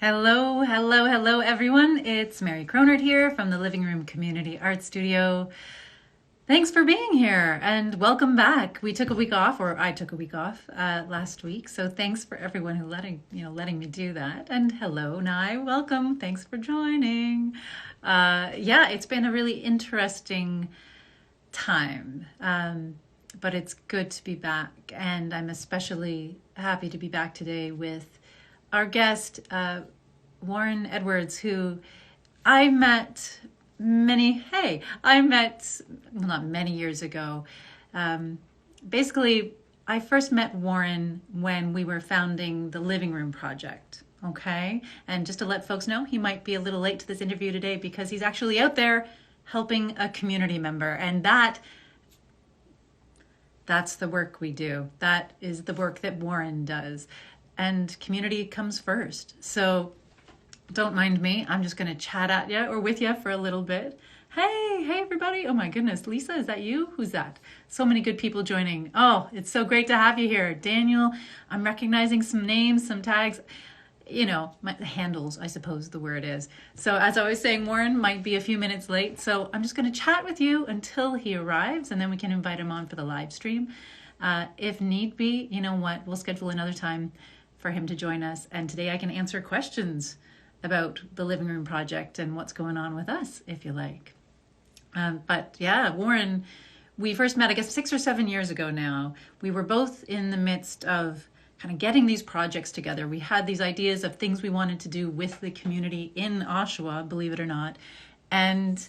Hello, hello, hello, everyone. It's Mary Cronert here from the Living Room Community Art Studio. Thanks for being here and welcome back. We took a week off, or I took a week off last week. So thanks for everyone who letting me do that. And hello, Nye, welcome. Thanks for joining. Yeah, it's been a really interesting time, but it's good to be back. And I'm especially happy to be back today with our guest, Warren Edwards, who I met well, not many years ago. Basically, I first met Warren when we were founding the Living Room Project. Okay. And just to let folks know, he might be a little late to this interview today because he's actually out there helping a community member. And that's the work we do. That is the work that Warren does. And community comes first. So don't mind me. I'm just going to chat at you or with you for a little bit. Hey, everybody. Oh my goodness. Lisa, is that you? Who's that? So many good people joining. Oh, it's so great to have you here. Daniel, I'm recognizing some names, some tags, my handles, I suppose the word is. So as I was saying, Warren might be a few minutes late. So I'm just going to chat with you until he arrives and then we can invite him on for the live stream. If need be, you know what? We'll schedule another time for him to join us. And today I can answer questions about the Living Room Project and what's going on with us, if you like. But yeah, Warren, we first met, I guess, 6 or 7 years ago now. We were both in the midst of kind of getting these projects together. We had these ideas of things we wanted to do with the community in Oshawa, believe it or not. And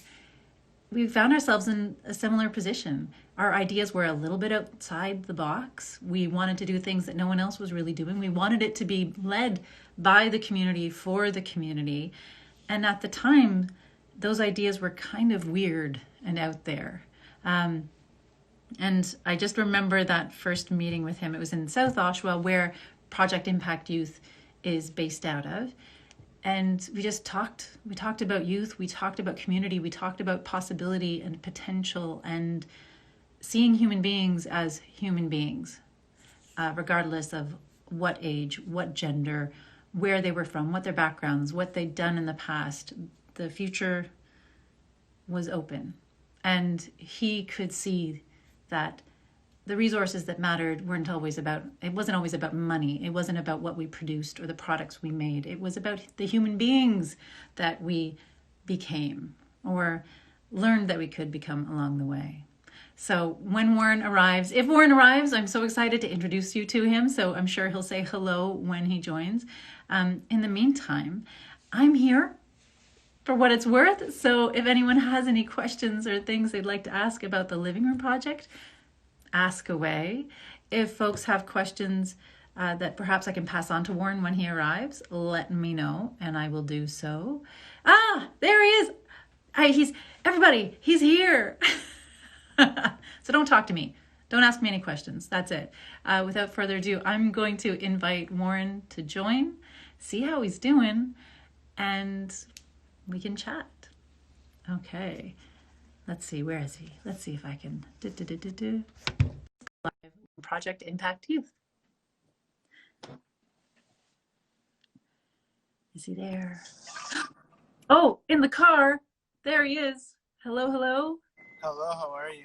we found ourselves in a similar position. Our ideas were a little bit outside the box. We wanted to do things that no one else was really doing. We wanted it to be led by the community for the community. And at the time, those ideas were kind of weird and out there. And I just remember that first meeting with him. It was in South Oshawa, where Project Impact Youth is based out of. And we just talked. We talked about youth. We talked about community. We talked about possibility and potential and seeing human beings as human beings, regardless of what age, what gender, where they were from, what their backgrounds, what they'd done in the past. The future was open. And he could see that the resources that mattered it wasn't always about money. It wasn't about what we produced or the products we made. It was about the human beings that we became or learned that we could become along the way. So when Warren arrives, if Warren arrives, I'm so excited to introduce you to him. So I'm sure he'll say hello when he joins. In the meantime, I'm here for what it's worth. So if anyone has any questions or things they'd like to ask about the Living Room Project, ask away. If folks have questions that perhaps I can pass on to Warren when he arrives, let me know and I will do so. There he is. He's here. So don't talk to me. Don't ask me any questions. That's it. Without further ado, I'm going to invite Warren to join, see how he's doing, and we can chat. Okay. Let's see. Where is he? Let's see if I can. Live Project Impact Youth. Is he there? Oh, in the car. There he is. Hello, hello. Hello, how are you?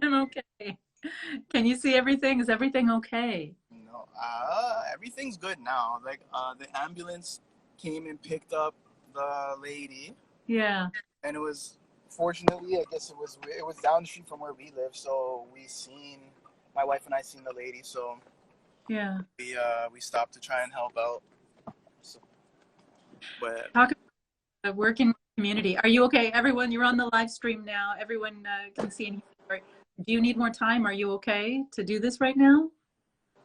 I'm okay. Can you see everything? Is everything okay? No, everything's good now. Like, the ambulance came and picked up the lady, Yeah. and it was, fortunately, I guess it was down the street from where we live. So my wife and I seen the lady. So Yeah. we stopped to try and help out. So, but Talk about working community. Are you okay? Everyone, you're on the live stream now. Everyone can see and hear. Do you need more time? Are you okay to do this right now?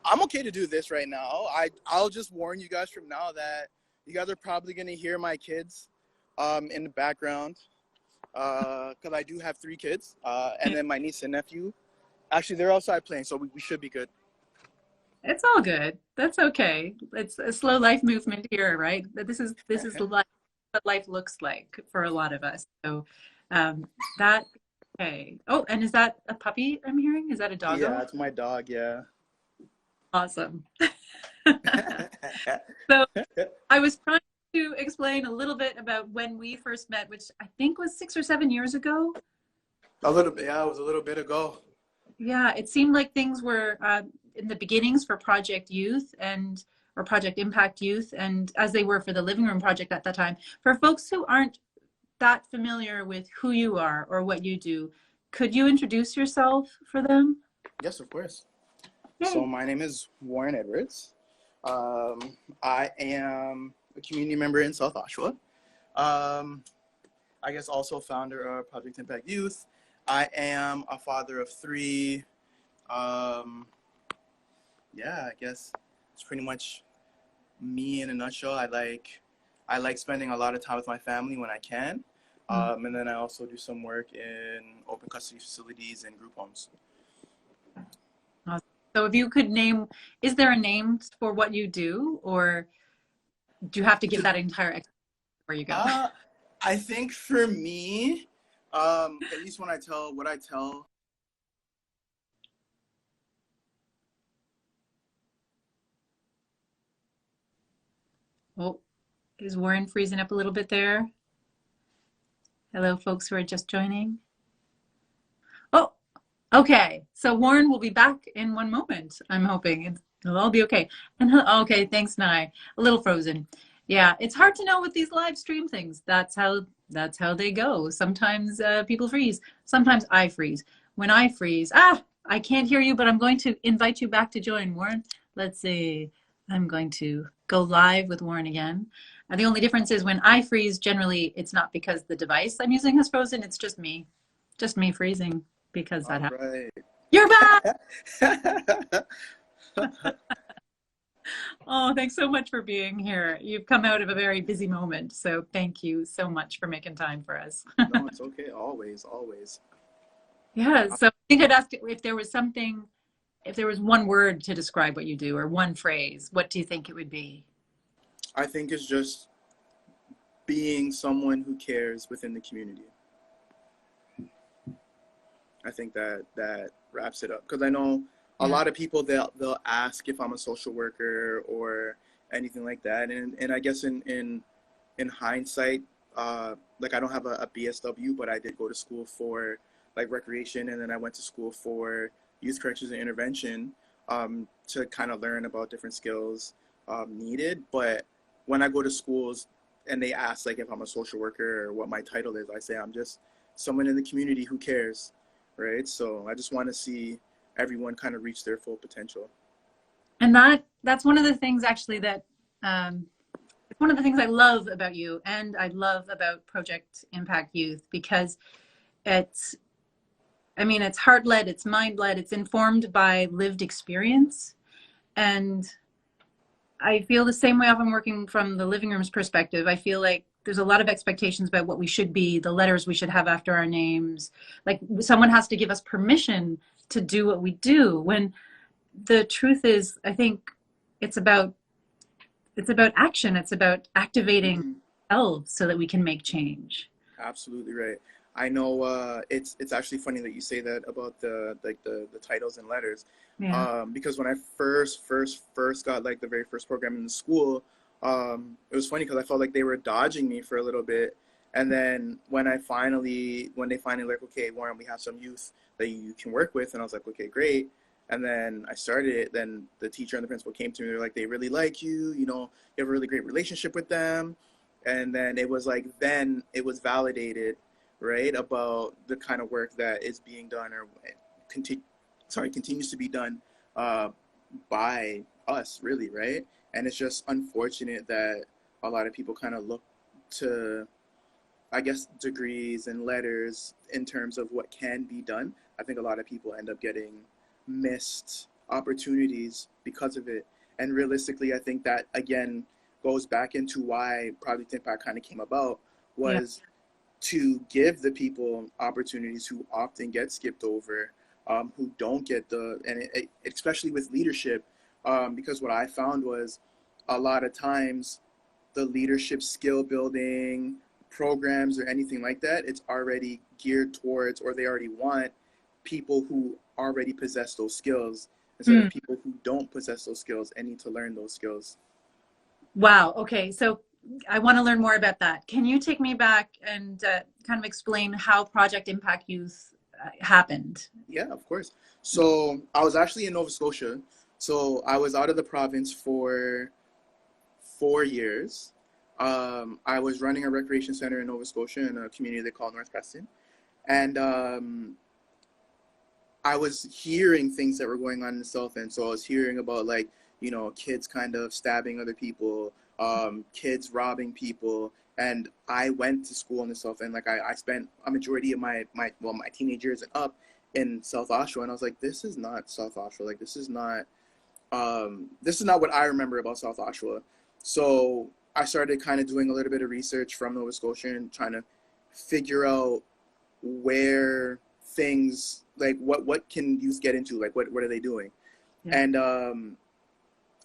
I'm okay to do this right now. I'll just warn you guys from now that you guys are probably gonna hear my kids in the background, because I do have 3 kids, and then my niece and nephew. Actually, they're outside playing, so we should be good. It's all good. That's okay. It's a slow life movement here, right? But this is life, what life looks like for a lot of us. So that okay. Oh, and is that a puppy I'm hearing? Is that a doggo? Yeah, it's my dog. Yeah. Awesome. So I was trying to explain a little bit about when we first met, which I think was 6 or 7 years ago? A little bit, yeah, it was a little bit ago. Yeah, it seemed like things were in the beginnings for Project Youth and or Project Impact Youth, and as they were for the Living Room Project at that time. For folks who aren't that familiar with who you are or what you do, could you introduce yourself for them? Yes, of course. So Yay. my name is Warren Edwards. I am a community member in South Oshawa. Um, I guess also founder of Project Impact Youth. I am a father of three. Um, yeah, I guess it's pretty much me in a nutshell. I like spending a lot of time with my family when I can. And then I also do some work in open custody facilities and group homes. Awesome. So if you could name, is there a name for what you do, or do you have to give that entire explanation before you go? Uh, I think for me, at least when I tell what I tell. Oh, is Warren freezing up a little bit there? Hello, folks who are just joining. Oh, okay. So Warren will be back in one moment. I'm hoping it'll all be okay. And okay, thanks, Nye. A little frozen. Yeah, it's hard to know with these live stream things. That's how they go. Sometimes people freeze. Sometimes I freeze. When I freeze, I can't hear you, but I'm going to invite you back to join, Warren. Let's see. I'm going to go live with Warren again. The only difference is when I freeze, generally it's not because the device I'm using has frozen. It's just me freezing because that All happened. right. You're back. Oh, thanks so much for being here. You've come out of a very busy moment, so thank you so much for making time for us. No, it's okay. Always, always. Yeah, so I think I'd ask if there was something, if there was one word to describe what you do or one phrase, what do you think it would be? I think it's just being someone who cares within the community. I think that wraps it up because I know a Yeah. lot of people they'll ask if I'm a social worker or anything like that, and I guess in hindsight, like I don't have a BSW, but I did go to school for like recreation, and then I went to school for youth corrections and intervention to kind of learn about different skills needed. But when I go to schools and they ask like if I'm a social worker or what my title is, I say I'm just someone in the community who cares, right? So I just want to see everyone kind of reach their full potential. And that's one of the things actually that it's one of the things I love about you and I love about Project Impact Youth because it's I mean it's heart led, it's mind led, it's informed by lived experience. And I feel the same way often working from the living room's perspective. I feel like there's a lot of expectations about what we should be, the letters we should have after our names. Like someone has to give us permission to do what we do. When the truth is, I think it's about it's about action. It's about activating Mm-hmm. ourselves so that we can make change. Absolutely right. I know it's actually funny that you say that about the titles and letters, Yeah. because when I first got like the very first program in the school, it was funny because I felt like they were dodging me for a little bit, and then when they finally like, okay, Warren, we have some youth that you can work with, and I was like, okay, great. And then I started it. Then the teacher and the principal came to me. They're like, they really like you. You know, you have a really great relationship with them. And then it was like then it was validated, right, about the kind of work that is being done or continues to be done uh, by us, really, right? And it's just unfortunate that a lot of people kind of look to, I guess, degrees and letters in terms of what can be done. I think a lot of people end up getting missed opportunities because of it. And realistically, I think that again goes back into why Project Impact kind of came about Yeah. was to give the people opportunities who often get skipped over, who don't get especially with leadership, because what I found was a lot of times the leadership skill building programs or anything like that, it's already geared towards, or they already want people who already possess those skills instead of Mm. people who don't possess those skills and need to learn those skills. Wow. Okay. So I want to learn more about that. Can you take me back and kind of explain how Project Impact Youth happened? Yeah, of course. So I was actually in Nova Scotia. So I was out of the province for 4 years. I was running a recreation center in Nova Scotia in a community they call North Preston. And I was hearing things that were going on in the South End. So I was hearing about like, kids kind of stabbing other people, kids robbing people. And I went to school in the South End. Like I spent a majority of my teenage years and up in South Oshawa. And I was like, this is not South Oshawa. Like this is not what I remember about South Oshawa. So I started kind of doing a little bit of research from Nova Scotia and trying to figure out where things like what can youth get into, like what are they doing. Yeah. And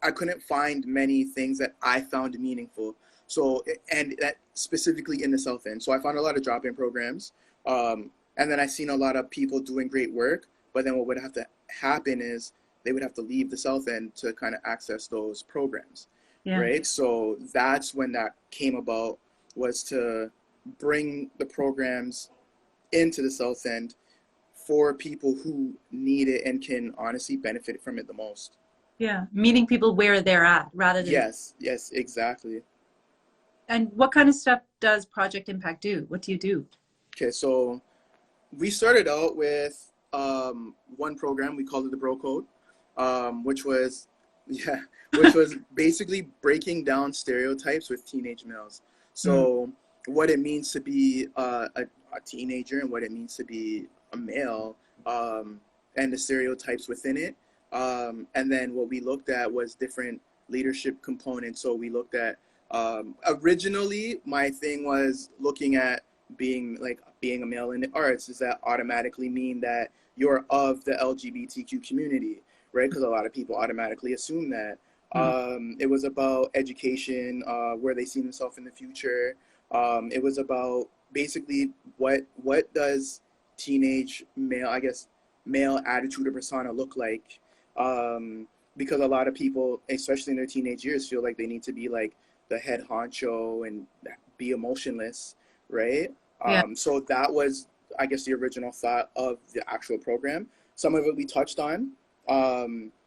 I couldn't find many things that I found meaningful, so and that specifically in the South End. So I found a lot of drop-in programs, and then I seen a lot of people doing great work, but then what would have to happen is they would have to leave the South End to kind of access those programs. Yeah. Right, so that's when that came about, was to bring the programs into the South End for people who need it and can honestly benefit from it the most. Yeah. Meeting people where they're at rather than. Yes, exactly. And what kind of stuff does Project Impact do? What do you do? Okay, so we started out with one program. We called it the Bro Code, which was which was basically breaking down stereotypes with teenage males. So what it means to be a teenager and what it means to be a male, and the stereotypes within it. And then what we looked at was different leadership components. So we looked at, originally my thing was looking at being a male in the arts. Does that automatically mean that you're of the LGBTQ community, right? Because a lot of people automatically assume that. It was about education, where they see themselves in the future. It was about basically what does teenage male, I guess, male attitude or persona look like? Because a lot of people, especially in their teenage years, feel like they need to be like the head honcho and be emotionless, right? Yeah. So that was, I guess, the original thought of the actual program. Some of it we touched on.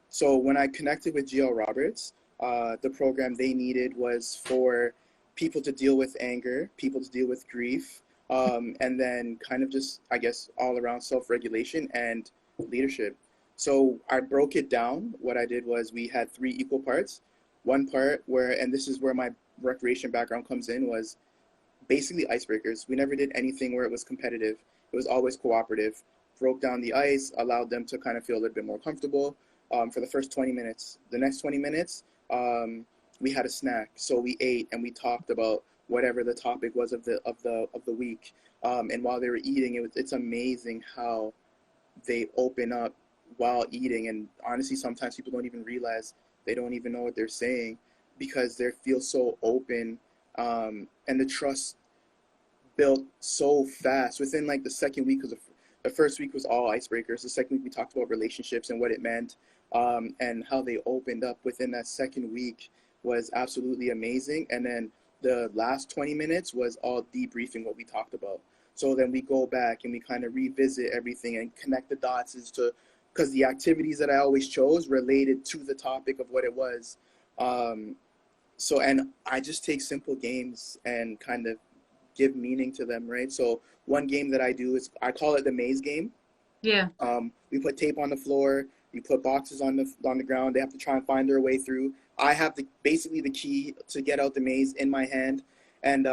So when I connected with GL Roberts, the program they needed was for people to deal with anger, people to deal with grief, and then kind of just, I guess, all around self-regulation and leadership. So I broke it down. What I did was we had 3 equal parts. One part where, and this is where my recreation background comes in, was basically icebreakers. We never did anything where it was competitive. It was always cooperative. Broke down the ice, allowed them to kind of feel a little bit more comfortable for the first 20 minutes. The next 20 minutes, we had a snack. So we ate and we talked about whatever the topic was of the week. And while they were eating, it's amazing how they open up while eating. And honestly, sometimes people don't even realize they don't even know what they're saying because they feel so open. And the trust built so fast within like the second week, because the first week was all icebreakers. The second week we talked about relationships and what it meant, and how they opened up within that second week was absolutely amazing. And then the last 20 minutes was all debriefing what we talked about. So then we go back and we kind of revisit everything and connect the dots as to, because the activities that I always chose related to the topic of what it was. So, and I just take simple games and kind of give meaning to them, right? So one game that I do is, I call it the maze game. Yeah. We put tape on the floor, you put boxes on the ground, they have to try and find their way through. I have basically the key to get out the maze in my hand, and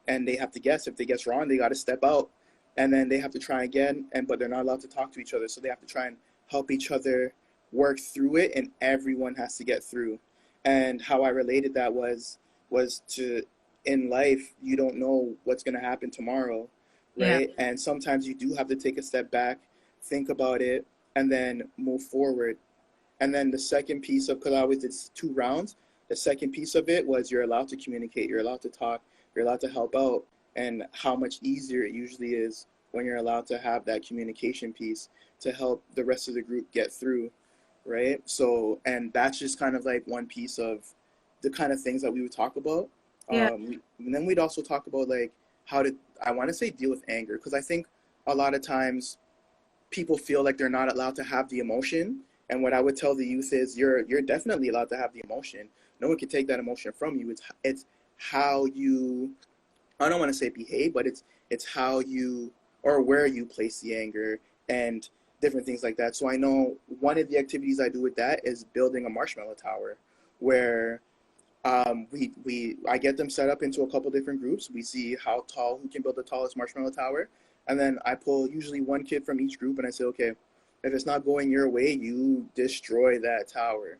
they have to guess. If they guess wrong, they got to step out, and then they have to try again, but they're not allowed to talk to each other, so they have to try and help each other work through it, and everyone has to get through. And how I related that was to, in life, you don't know what's going to happen tomorrow, right? Yeah. And sometimes you do have to take a step back, think about it, and then move forward. And then the second piece of, because I always did 2 rounds, the second piece of it was you're allowed to communicate, you're allowed to talk, you're allowed to help out, and how much easier it usually is when you're allowed to have that communication piece to help the rest of the group get through, right? So, and that's just kind of like one piece of the kind of things that we would talk about. Yeah. And then we'd also talk about like how to, I want to say, deal with anger, because I think a lot of times people feel like they're not allowed to have the emotion. And what I would tell the youth is you're definitely allowed to have the emotion. No one can take that emotion from you. It's how you, I don't want to say behave, but it's how you or where you place the anger and different things like that. So I know one of the activities I do with that is building a marshmallow tower, where we I get them set up into a couple different groups. We see how tall, who can build the tallest marshmallow tower, and then I pull usually one kid from each group, and I say, okay, if it's not going your way, you destroy that tower,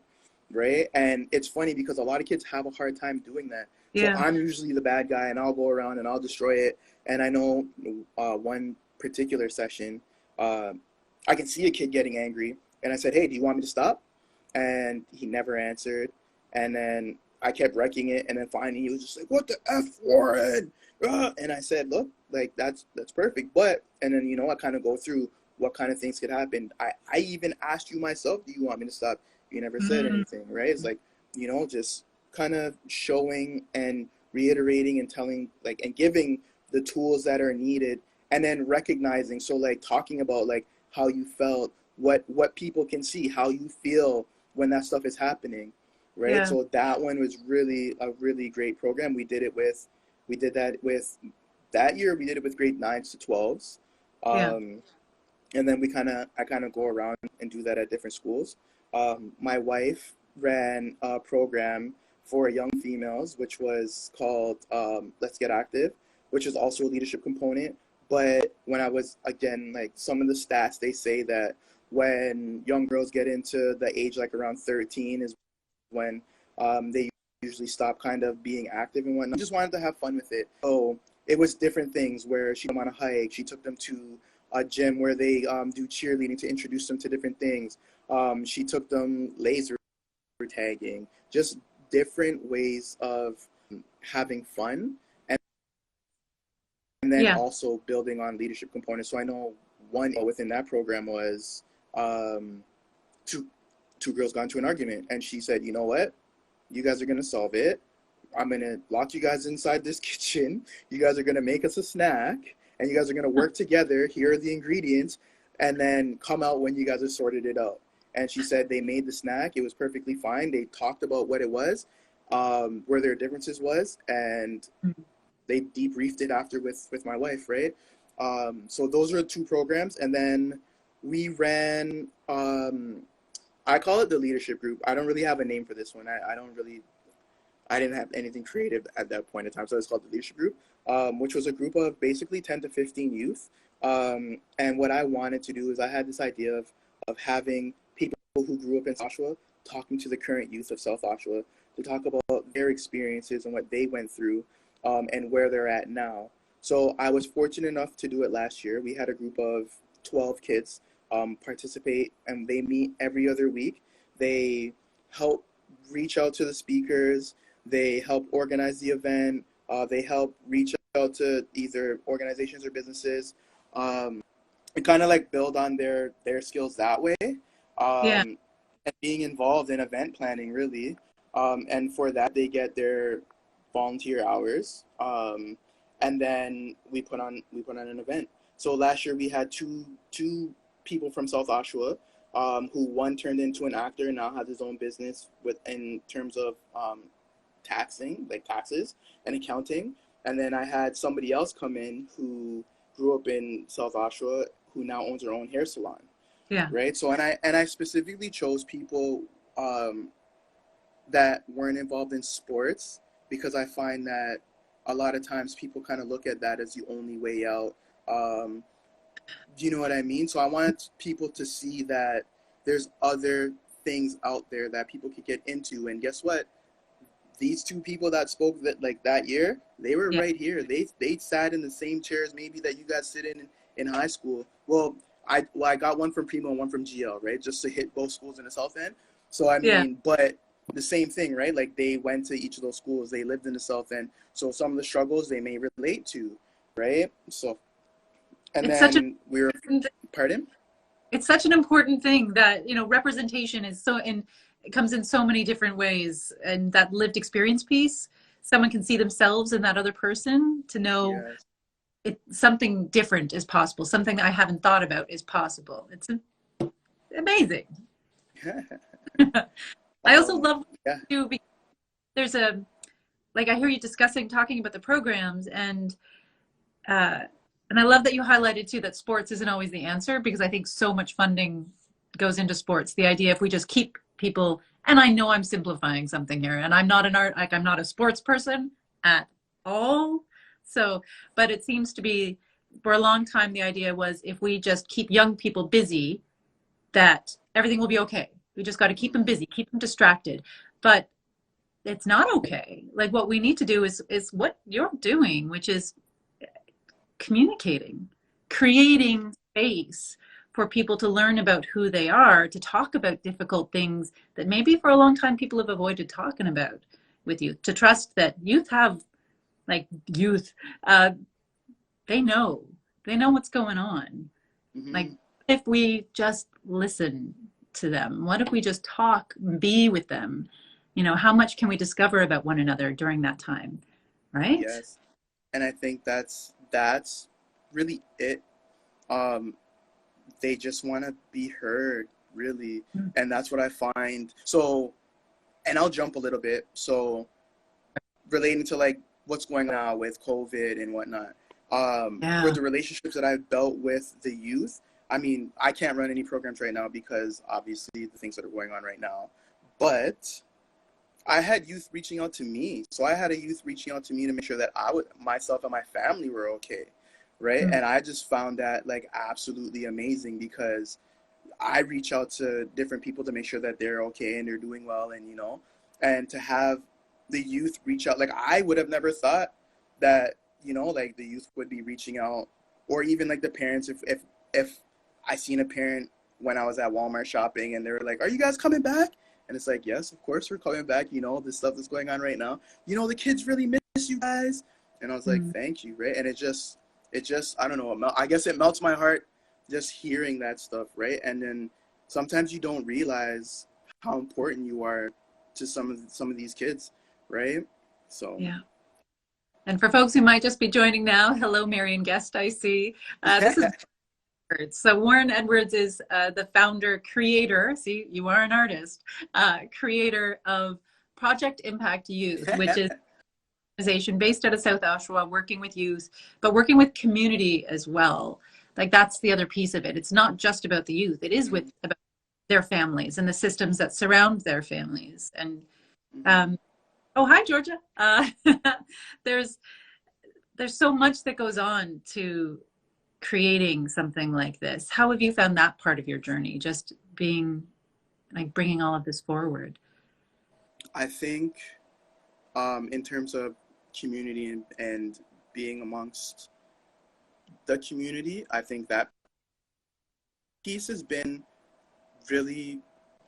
right? And it's funny because a lot of kids have a hard time doing that. So Yeah. I'm usually the bad guy, and I'll go around and I'll destroy it. And I know one particular session, uh, I can see a kid getting angry, and I said, hey, do you want me to stop? And he never answered. And then I kept wrecking it, and then finally he was just like, "What the f, Warren?" And I said, "Look, like that's perfect." But and then I kind of go through what kind of things could happen. I even asked you myself, "Do you want me to stop?" You never said Mm. anything, right? It's like just kind of showing and reiterating and telling, like, and giving the tools that are needed, and then recognizing. So like talking about like how you felt, what people can see, how you feel when that stuff is happening, right? Yeah. So that one was really a really great program. We did that with that year. We did it with grade 9s to 12s, Yeah. and then I kind of go around and do that at different schools. My wife ran a program for young females, which was called Let's Get Active, which is also a leadership component. But when I was, again, like, some of the stats, they say that when young girls get into the age like around 13 is when they usually stop kind of being active and whatnot. I just wanted to have fun with it. So it was different things where she took them on a hike. She took them to a gym where they do cheerleading to introduce them to different things. She took them laser tagging, just different ways of having fun, and then Yeah. also building on leadership components. So I know one within that program was um, two two girls got into an argument, and she said, "You know what? You guys are gonna solve it. I'm gonna lock you guys inside this kitchen. You guys are gonna make us a snack, and you guys are gonna work together. Here are the ingredients, and then come out when you guys have sorted it out." And she said they made the snack. It was perfectly fine. They talked about what it was, where their differences was, and they debriefed it after with my wife, right? So those are two programs, and then we ran. I call it the leadership group. I don't really have a name for this one. I don't really I didn't have anything creative at that point in time, so it's called the leadership group, which was a group of basically 10 to 15 youth. And what I wanted to do is I had this idea of having people who grew up in South Oshawa talking to the current youth of South Oshawa to talk about their experiences and what they went through, and where they're at now. So I was fortunate enough to do it last year. We had a group of 12 kids participate, and they meet every other week. They help reach out to the speakers. They help organize the event. They help reach out to either organizations or businesses, and kind of like build on their skills that way. Yeah. And being involved in event planning, really. And for that, they get their volunteer hours. And then we put on an event. So last year we had two people from South Oshawa, who one turned into an actor and now has his own business with in terms of taxing, like taxes and accounting. And then I had somebody else come in who grew up in South Oshawa, who now owns her own hair salon, Yeah. right? So and I specifically chose people that weren't involved in sports, because I find that a lot of times people kind of look at that as the only way out. Um, do you know what I mean? So I wanted people to see that there's other things out there that people could get into. And guess what? These two people that spoke that year, they were Yeah. right here. They sat in the same chairs maybe that you guys sit in high school. Well, I got one from Primo and one from GL, right? Just to hit both schools in the South End. So I Yeah. mean, but the same thing, right? Like, they went to each of those schools. They lived in the South End. So some of the struggles they may relate to, right? So, and It's such an then we were, important pardon? it's such an important thing that representation is so in it comes in so many different ways, and that lived experience piece, someone can see themselves in that other person, to know Yes. something different is possible, something I haven't thought about is possible. It's amazing. I also um, love yeah. too, because there's a, like, I hear you talking about the programs, uh, and I love that you highlighted too that sports isn't always the answer, because I think so much funding goes into sports. The idea, if we just keep people, and I know I'm simplifying something here, and I'm not like, I'm not a sports person at all. So, but it seems to be, for a long time, the idea was, if we just keep young people busy, that everything will be okay. We just got to keep them busy, keep them distracted. But it's not okay. Like, what we need to do is what you're doing, which is communicating, creating space for people to learn about who they are, to talk about difficult things that maybe for a long time people have avoided talking about with youth, to trust that youth have, like, youth, uh, they know, they know what's going on. Like, Hmm. if we just listen to them, what if we just talk, be with them? You know, how much can we discover about one another during that time, right? Yes. And I think that's really it. Um, they just want to be heard, really, and that's what I find. So, and I'll jump a little bit. So, relating to like what's going on now with COVID and whatnot, with Yeah. the relationships that I've built with the youth. I mean, I can't run any programs right now because obviously the things that are going on right now, but I had youth reaching out to me. So I had a youth reaching out to me to make sure that myself and my family were okay. Right. Mm. And I just found that like absolutely amazing because I reach out to different people to make sure that they're okay and they're doing well. And, and to have the youth reach out, like I would have never thought that, like the youth would be reaching out, or even like the parents, if I seen a parent when I was at Walmart shopping and they were like, "Are you guys coming back?" And it's like, "Yes, of course we're coming back. This stuff that's going on right now. The kids really miss you guys." And I was like, Mm. "Thank you." Right. And it just, I don't know. I guess it melts my heart just hearing that stuff. Right. And then sometimes you don't realize how important you are to some of these kids. Right. So. Yeah. And for folks who might just be joining now, hello, Marion Guest, I see. This is Edwards. So Warren Edwards is the founder, creator, see, you are an artist, creator of Project Impact Youth, which is an organization based out of South Oshawa, working with youth, but working with community as well. Like, that's the other piece of it. It's not just about the youth. It is Mhm, about their families and the systems that surround their families. And mhm. um, oh, hi, Georgia. There's there's so much that goes on to creating something like this. How have you found that part of your journey? Just being, like, bringing all of this forward. I think in terms of community and being amongst the community, I think that piece has been really,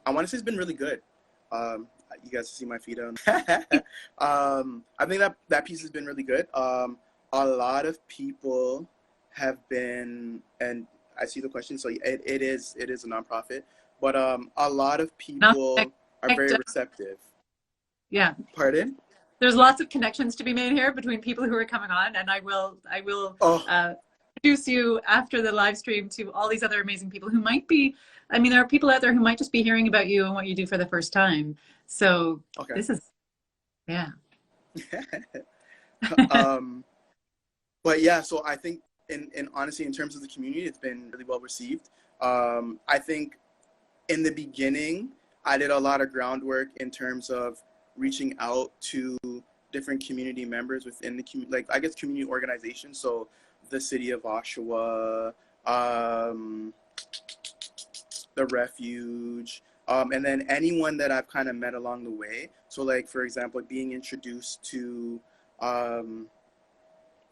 I want to say it's been really good. You guys see my feet on. I think that piece has been really good. A lot of people have been, and I see the question. So it is a nonprofit, but a lot of Not people are very connect- receptive. yeah, Pardon? there's lots of connections to be made here between people who are coming on, and I will Oh, introduce you after the live stream to all these other amazing people who might be. I mean, there are people out there who might just be hearing about you and what you do for the first time. So okay. this is, yeah. um, but yeah, so I think in honestly, in terms of the community, it's been really well received. I think in the beginning, I did a lot of groundwork in terms of reaching out to different community members within the community, like I guess community organizations. So the city of Oshawa, um, the refuge, and then anyone that I've kind of met along the way. So like for example, being introduced to um,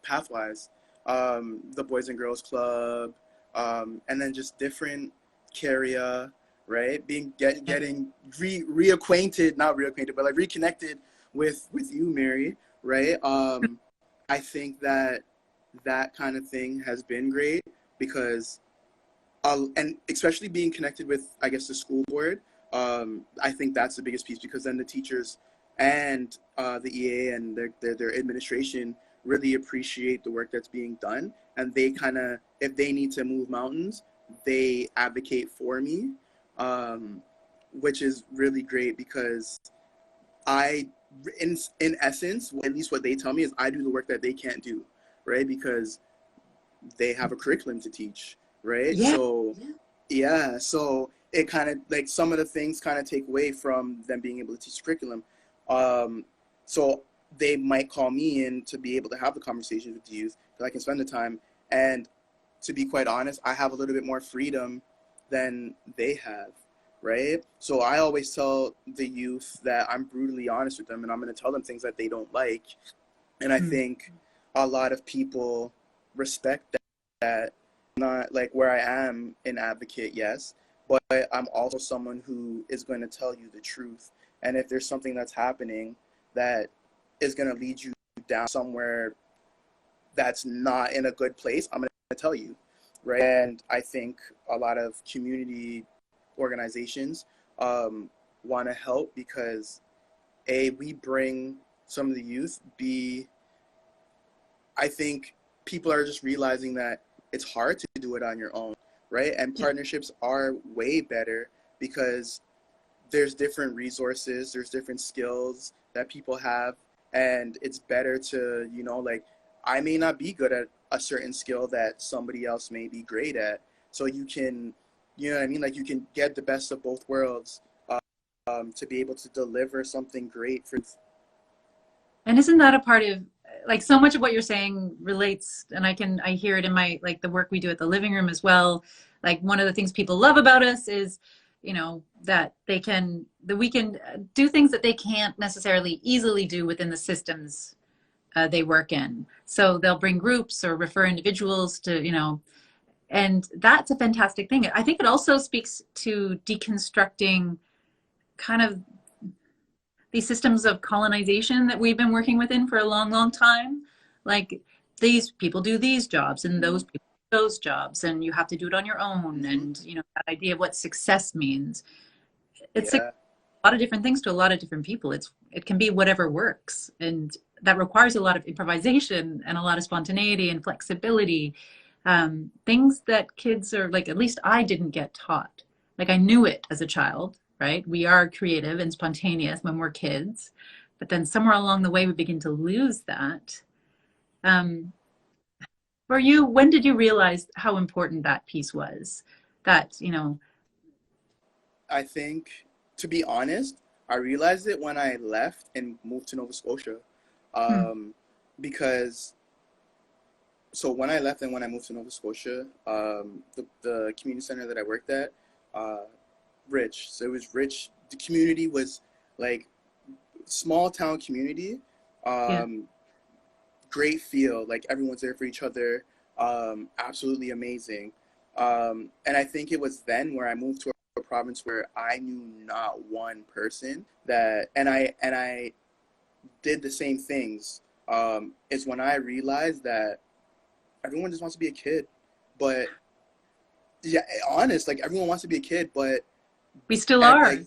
Pathwise, the Boys and Girls Club, and then just different Caria, right? Getting reacquainted, not reacquainted, but like reconnected with you, Mary, right? I think that kind of thing has been great because, and especially being connected with, I guess, the school board. I think that's the biggest piece because then the teachers and the EA and their administration really appreciate the work that's being done, and they kind of, if they need to move mountains, they advocate for me, um, which is really great because I, in essence, at least what they tell me is I do the work that they can't do, right? Because they have a curriculum to teach, right? Yeah. So yeah, so it kind of like some of the things kind of take away from them being able to teach curriculum. Um, so they might call me in to be able to have the conversations with the youth because I can spend the time. And to be quite honest, I have a little bit more freedom than they have, right? So I always tell the youth that I'm brutally honest with them and I'm going to tell them things that they don't like. And I Mm. think a lot of people respect that. Not like where I am an advocate, yes, but I'm also someone who is going to tell you the truth. And if there's something that's happening that is going to lead you down somewhere that's not in a good place, I'm going to tell you, right? And I think a lot of community organizations want to help because A, we bring some of the youth, B, I think people are just realizing that it's hard to do it on your own, right? And Yeah. partnerships are way better because there's different resources, there's different skills that people have, and it's better to, like I may not be good at a certain skill that somebody else may be great at. So you can, you know what I mean? Like you can get the best of both worlds to be able to deliver something great for. And isn't that a part of like so much of what you're saying relates, and I hear it in my like the work we do at the living room as well. Like one of the things people love about us is, that we can do things that they can't necessarily easily do within the systems they work in. So they'll bring groups or refer individuals to, and that's a fantastic thing. I think it also speaks to deconstructing kind of these systems of colonization that we've been working within for a long, long time. Like these people do these jobs and those people do those jobs, and you have to do it on your own. Mm-hmm. And that idea of what success means. It's a Yeah, lot of different things to a lot of different people. It can be whatever works, and that requires a lot of improvisation and a lot of spontaneity and flexibility. Things that kids are like, at least I didn't get taught. Like I knew it as a child, right? We are creative and spontaneous when we're kids, but then somewhere along the way we begin to lose that. Um, for you, when did you realize how important that piece was? That, I think, to be honest, I realized it when I left and moved to Nova Scotia. hmm, Um, because, so when I left and when I moved to Nova Scotia, the community center that I worked at, uh, rich. So it was rich. The community was like small town community. yeah, Um, Great feel, like everyone's there for each other. Absolutely amazing. And I think it was then where I moved to a province where I knew not one person that, and I did the same things. Is when I realized that everyone just wants to be a kid, but yeah, honest, like everyone wants to be a kid, but we still at are. like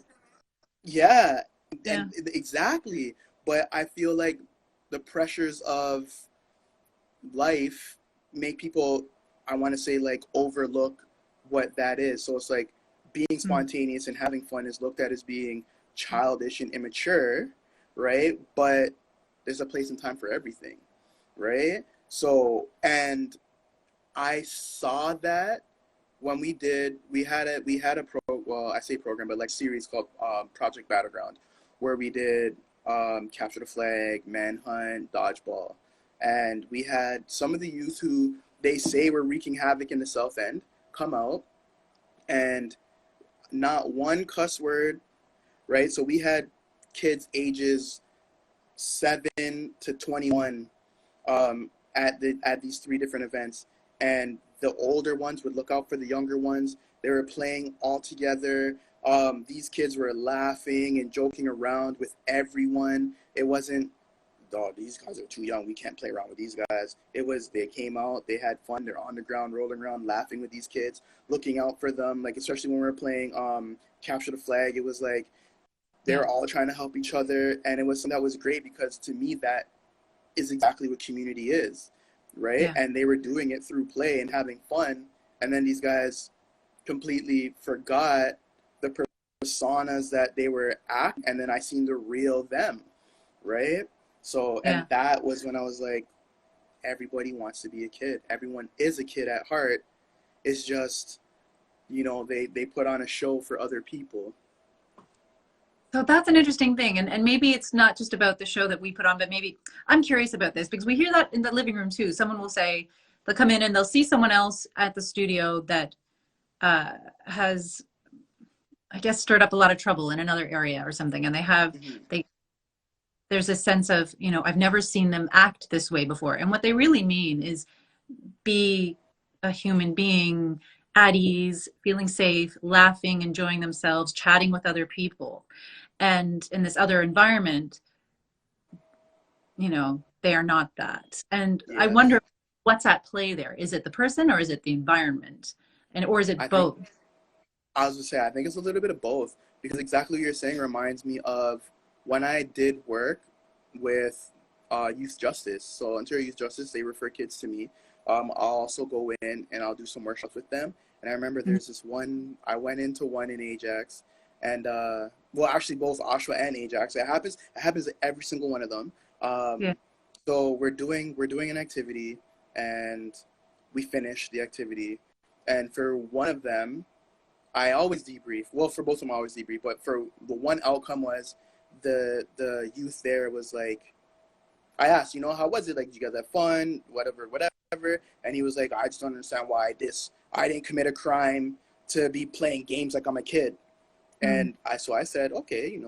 yeah, Yeah. and exactly. But I feel like the pressures of life make people, I want to say, like overlook what that is. So it's like being Hmm. spontaneous and having fun is looked at as being childish and immature, right? But there's a place and time for everything, right? So, and I saw that when we had a well, I say program, but like series called Project Battleground, where we did capture the flag, manhunt, dodgeball, and we had some of the youth who they say were wreaking havoc in the South End come out, and not one cuss word, right? So we had kids ages 7 to 21 at these three different events, and the older ones would look out for the younger ones. They were playing all together. These kids were laughing and joking around with everyone. It wasn't, dog, these guys are too young, we can't play around with these guys. It was, they came out, they had fun, they're on the ground rolling around laughing with these kids, looking out for them, like especially when we were playing capture the flag. It was like They Yeah. were all trying to help each other, and it was something that was great because to me that is exactly what community is, right? Yeah. And they were doing it through play and having fun, and then these guys completely forgot the personas that they were at, and then I seen the real them, right? So, and Yeah. that was when I was like, everybody wants to be a kid. Everyone is a kid at heart. It's just, they put on a show for other people. So that's an interesting thing. And maybe it's not just about the show that we put on, but maybe I'm curious about this because we hear that in the living room too. Someone will say, they'll come in and they'll see someone else at the studio that uh, has, I guess, stirred up a lot of trouble in another area or something. And Mm-hmm. they, there's a sense of, I've never seen them act this way before. And what they really mean is be a human being at ease, feeling safe, laughing, enjoying themselves, chatting with other people. And in this other environment, they are not that. And I Yes. wonder what's at play there. Is it the person or is it the environment? Or is I it think, both? I was gonna say, I think it's a little bit of both because exactly what you're saying reminds me of when I did work with youth justice. So Ontario Youth Justice, they refer kids to me. I'll also go in and I'll do some workshops with them. And I remember Mhm. there's this one, I went into one in Ajax, and well, actually both Oshawa and Ajax. It happens at every single one of them. Yeah. So we're doing an activity, and we finish the activity, and for one of them, I always debrief. Well, for both of them, I always debrief. But for the one outcome was the youth there was like, I asked, how was it? Like, did you guys have fun? Whatever, whatever. And he was like, I just don't understand why I didn't commit a crime to be playing games like I'm a kid. Mm. And I said, okay,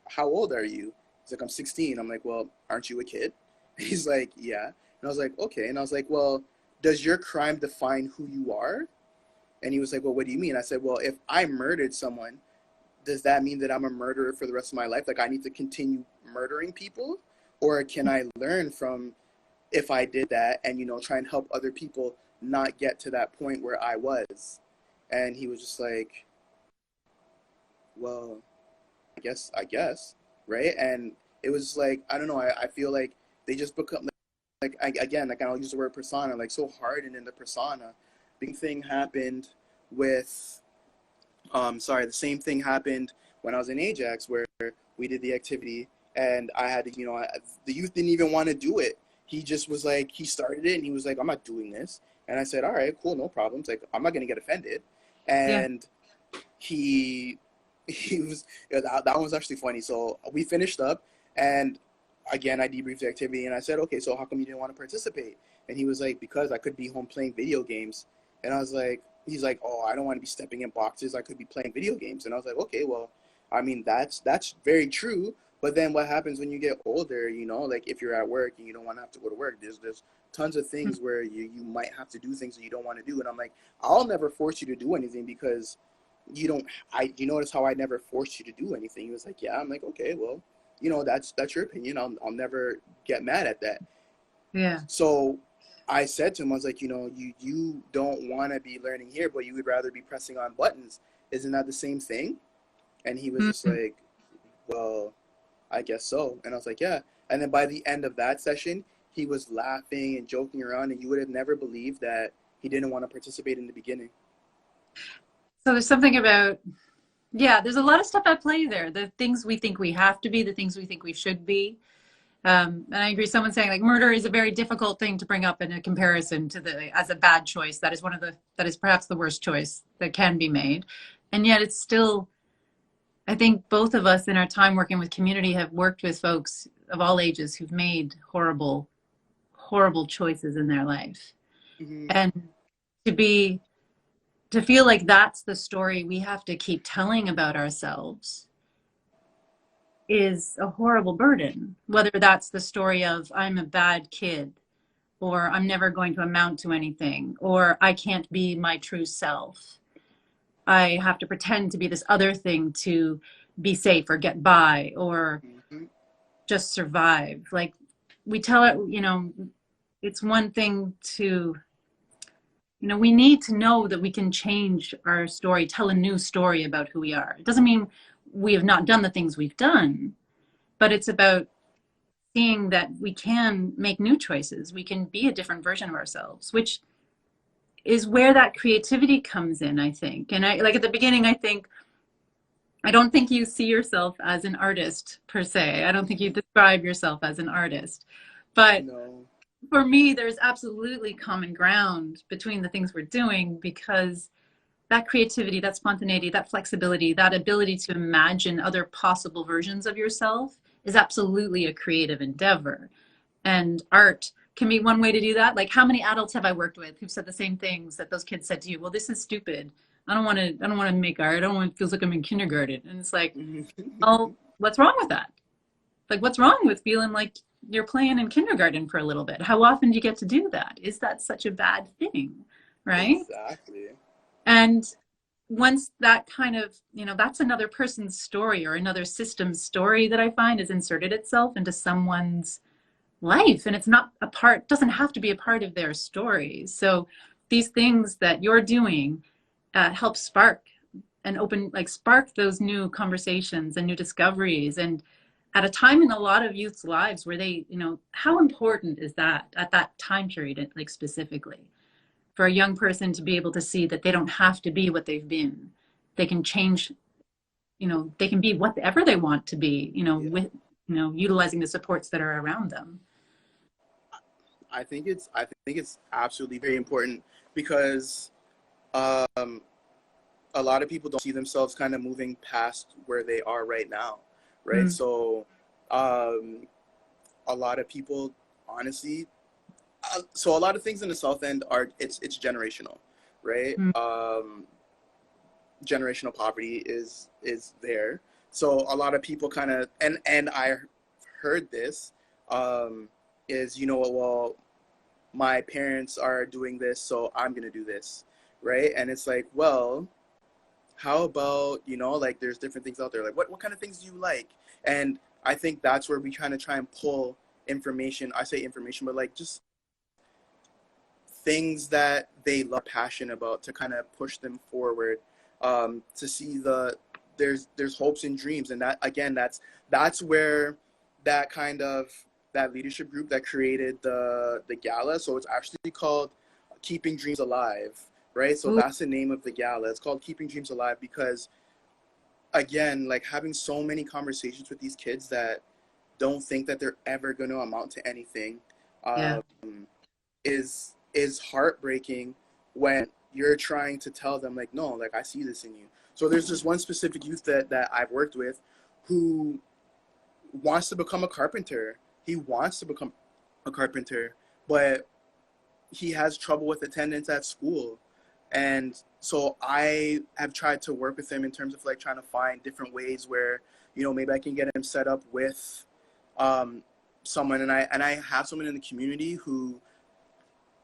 how old are you? He's like, I'm 16. I'm like, well, aren't you a kid? He's like, yeah. And I was like, okay. And I was like, well, does your crime define who you are? And he was like, well, what do you mean? I said, well, if I murdered someone, does that mean that I'm a murderer for the rest of my life? Like I need to continue murdering people? Or can I learn from if I did that and, try and help other people not get to that point where I was? And he was just like, well, I guess, right? And it was like, I don't know, I feel like they just become again, like I'll use the word persona, like so hardened in the persona. Big thing happened with the same thing happened when I was in Ajax where we did the activity and I had to, the youth didn't even want to do it. He just was like, he started it and he was like, I'm not doing this. And I said, all right, cool, no problems. Like, I'm not going to get offended. Yeah. And he, he was, that one was actually funny. So we finished up and again, I debriefed the activity and I said, okay, so how come you didn't want to participate? And he was like, because I could be home playing video games. And I was like, he's like, oh, I don't want to be stepping in boxes. I could be playing video games. And I was like, okay, well, I mean, that's very true. But then what happens when you get older, like if you're at work and you don't want to have to go to work, there's tons of Mm. things where you might have to do things that you don't want to do. And I'm like, I'll never force you to do anything because you don't, you notice how I never forced you to do anything. He was like, yeah. I'm like, okay, well, that's your opinion. I'll never get mad at that. Yeah. So I said to him, I was like, you don't want to be learning here, but you would rather be pressing on buttons. Isn't that the same thing? And he was just Mm. like, well, I guess so. And I was like, yeah. And then by the end of that session, he was laughing and joking around, and you would have never believed that he didn't want to participate in the beginning. So there's something about, yeah, there's a lot of stuff at play there. The things we think we have to be, the things we think we should be. And I agree. Someone saying like murder is a very difficult thing to bring up in a comparison to as a bad choice. That is perhaps the worst choice that can be made. And yet it's still, I think both of us in our time working with community have worked with folks of all ages who've made horrible, horrible choices in their life. Mm-hmm. And to be, to feel like that's the story we have to keep telling about ourselves is a horrible burden. Whether that's the story of I'm a bad kid, or I'm never going to amount to anything, or I can't be my true self. I have to pretend to be this other thing to be safe or get by or Mm-hmm. just survive. Like we tell it, it's one thing to, we need to know that we can change our story, tell a new story about who we are. It doesn't mean we have not done the things we've done, but it's about seeing that we can make new choices. We can be a different version of ourselves, which is where that creativity comes in, I think. And I like at the beginning, I don't think you see yourself as an artist per se. I don't think you describe yourself as an artist. But No. for me, there's absolutely common ground between the things we're doing because that creativity, that spontaneity, that flexibility, that ability to imagine other possible versions of yourself is absolutely a creative endeavor. And art can be one way to do that. Like how many adults have I worked with who've said the same things that those kids said to you? Well, this is stupid. I don't want to make art. I don't want, it feels like I'm in kindergarten. And it's like, oh, what's wrong with that? Like, what's wrong with feeling like you're playing in kindergarten for a little bit? How often do you get to do that? Is that such a bad thing? Right. Exactly. And once that kind of, that's another person's story or another system's story that I find has inserted itself into someone's life. And it's not a part, doesn't have to be a part of their story. So these things that you're doing help spark and open, like spark those new conversations and new discoveries. And at a time in a lot of youth's lives where they, how important is that at that time period, like specifically for a young person to be able to see that they don't have to be what they've been. They can change, they can be whatever they want to be, Yeah. with, utilizing the supports that are around them. I think it's absolutely very important because um, a lot of people don't see themselves kind of moving past where they are right now, right? Mm, So um, a lot of people, honestly, so a lot of things in the South End are it's generational, right? mm, Generational poverty is there. So a lot of people kind of and I heard this um, is well my parents are doing this so I'm gonna do this, right? And it's like, well, how about like there's different things out there, like what kind of things do you like? And I think that's where we kind of try and pull information. I say information, but like just things that they love, passion about, to kind of push them forward, to see there's hopes and dreams. And that again, that's where that kind of that leadership group that created the gala. So it's actually called Keeping Dreams Alive, right? So ooh, that's the name of the gala. It's called Keeping Dreams Alive because again, like having so many conversations with these kids that don't think that they're ever going to amount to anything, yeah. um, is heartbreaking when you're trying to tell them like, no, like I see this in you. So there's this one specific youth that I've worked with who wants to become a carpenter. He wants to become a carpenter, but he has trouble with attendance at school. And so I have tried to work with him in terms of like trying to find different ways where, maybe I can get him set up with um, someone. And I have someone in the community who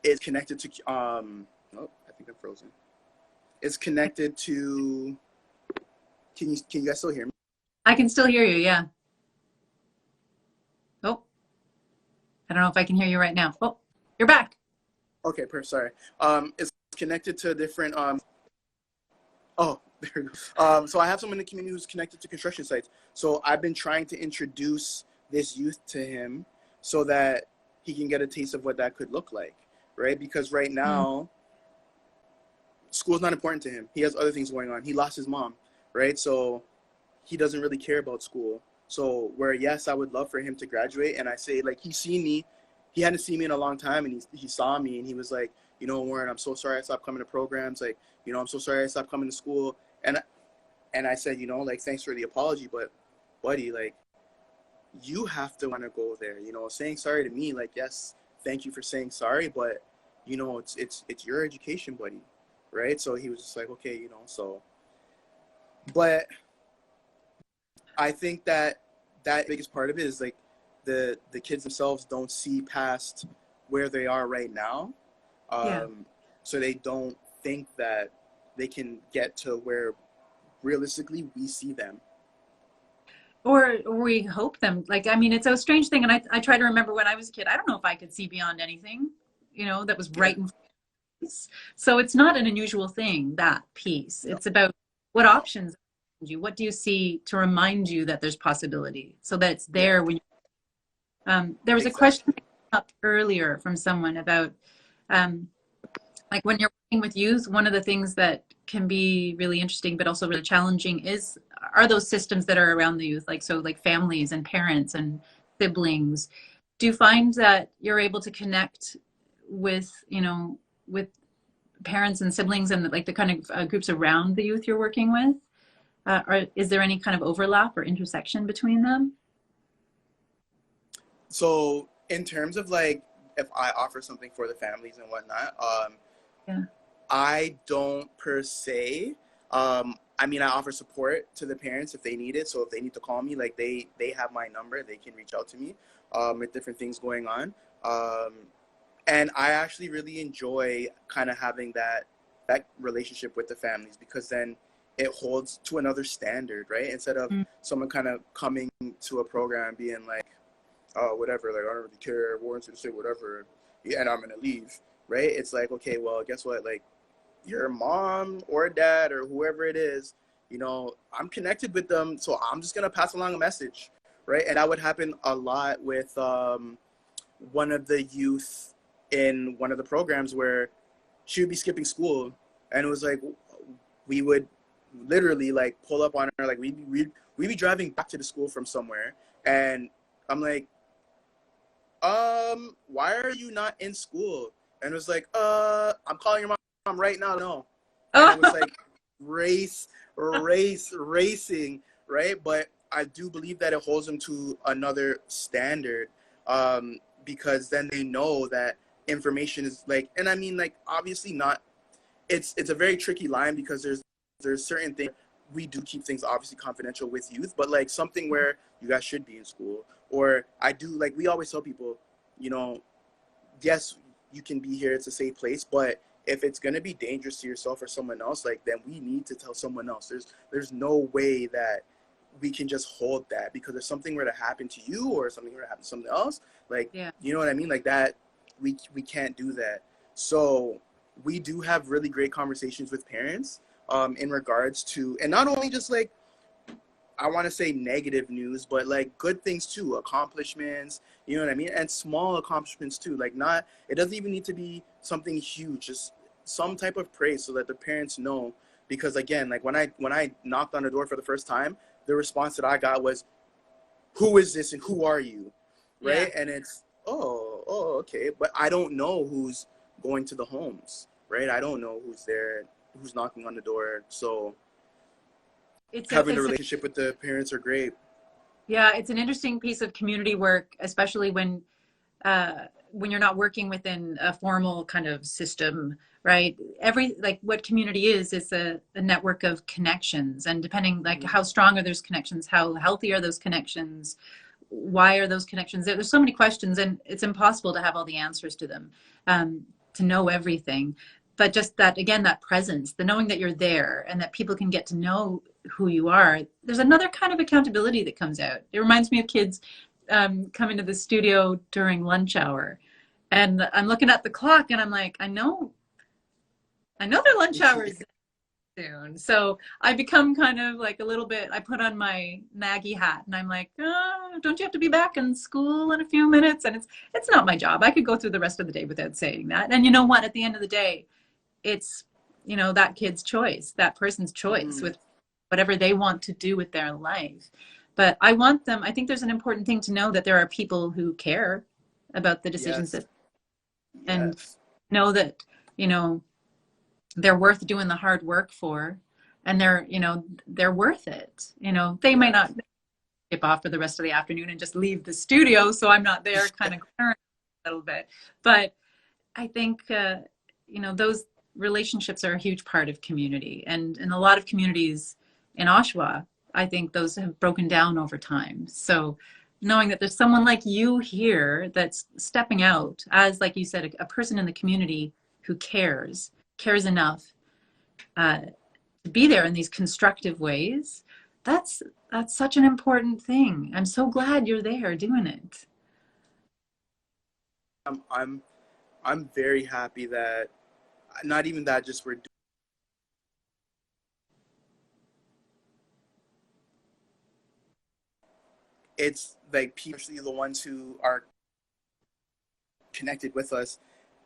is connected to oh, I think I'm frozen. It's connected to can you guys still hear me? I can still hear you. Yeah. Oh, I don't know if I can hear you right now. Oh, you're back. Okay, sorry. It's connected to different oh, there we go. So I have someone in the community who's connected to construction sites. So I've been trying to introduce this youth to him so that he can get a taste of what that could look like, right? Because right Mm, now, school's not important to him. He has other things going on. He lost his mom, right? So he doesn't really care about school. So where yes, I would love for him to graduate, and I say like he's seen me, he hadn't seen me in a long time, and he saw me and he was like, Warren, I'm so sorry I stopped coming to programs. Like, I'm so sorry I stopped coming to school. And I said, like thanks for the apology, but buddy, like you have to want to go there. Saying sorry to me, like yes, thank you for saying sorry, but it's your education, buddy, right? So he was just like, okay, so, but I think that biggest part of it is like the kids themselves don't see past where they are right now, yeah. so they don't think that they can get to where realistically we see them. Or we hope them. Like, I mean, it's a strange thing. And I try to remember when I was a kid, I don't know if I could see beyond anything, that was Yeah. right in front of us. So it's not an unusual thing, that piece. No. It's about what options. you? What do you see to remind you that there's possibility so that it's Yeah, there when there was a question exactly. that came up earlier from someone about um, like when you're working with youth, one of the things that can be really interesting but also really challenging is are those systems that are around the youth, like so like families and parents and siblings. Do you find that you're able to connect with, with parents and siblings and like the kind of groups around the youth you're working with? Or is there any kind of overlap or intersection between them? So in terms of like if I offer something for the families and whatnot, Yeah. I don't per se. I mean, I offer support to the parents if they need it. So if they need to call me, like they have my number, they can reach out to me with different things going on. Um, and I actually really enjoy kind of having that relationship with the families because then it holds to another standard, right? Instead of Mm. someone kind of coming to a program and being like, oh, whatever, like I don't really care, warrants to say whatever, yeah, and I'm gonna leave, right? It's like, okay, well, guess what? Like your mom or dad or whoever it is, I'm connected with them, so I'm just gonna pass along a message, right? And that would happen a lot with one of the youth in one of the programs where she would be skipping school, and it was like we would literally like pull up on her, like we'd be driving back to the school from somewhere, and I'm like, why are you not in school? And it was like, I'm calling your mom right now. No. And it was Oh, like racing, right? But I do believe that it holds them to another standard, because then they know that information is like, and I mean, like, obviously not, it's a very tricky line because there's certain things we do keep things obviously confidential with youth, but like something where you guys should be in school, or I do like we always tell people, you know, yes, you can be here, it's a safe place, but if it's gonna be dangerous to yourself or someone else, like then we need to tell someone else. There's no way that we can just hold that because if something were to happen to you or something were to happen to something else, like yeah. you know what I mean, like that we can't do that. So we do have really great conversations with parents in regards to, and not only just like I want to say negative news, but like good things too, accomplishments, you know what I mean? And small accomplishments too. Like not, it doesn't even need to be something huge, just some type of praise so that the parents know. Because again, like when I knocked on the door for the first time, the response that I got was, "Who is this and who are you?" Yeah. Right? And it's, oh, okay, but I don't know who's going to the homes, right? I don't know who's there, who's knocking on the door. So It's a, having a it's relationship with the parents are great. Yeah, it's an interesting piece of community work, especially when you're not working within a formal kind of system, right? Every like what community is a network of connections, and depending like Mm-hmm. how strong are those connections, how healthy are those connections, why are those connections there? There's so many questions, and it's impossible to have all the answers to them, to know everything. But just that, again, that presence, the knowing that you're there and that people can get to know who you are, there's another kind of accountability that comes out. It reminds me of kids coming to the studio during lunch hour. And I'm looking at the clock and I'm like, I know their lunch hour is soon. So I become kind of like a little bit, I put on my Maggie hat and I'm like, oh, don't you have to be back in school in a few minutes? And it's not my job. I could go through the rest of the day without saying that. And you know what? At the end of the day, it's, that kid's choice, that person's choice Mm-hmm. with whatever they want to do with their life. But I think there's an important thing to know that there are people who care about the decisions Yes. that, and Yes. know that, you know, they're worth doing the hard work for, and they're worth it. They may not Yes. skip off for the rest of the afternoon and just leave the studio so I'm not there kind of a little bit. But I think those relationships are a huge part of community, and in a lot of communities in Oshawa, I think those have broken down over time. So knowing that there's someone like you here that's stepping out as, like you said, a person in the community who cares enough to be there in these constructive ways, that's that's such an important thing. I'm so glad you're there doing it. I'm I'm I'm very happy that not even that just we're it's like people, especially the ones who are connected with us,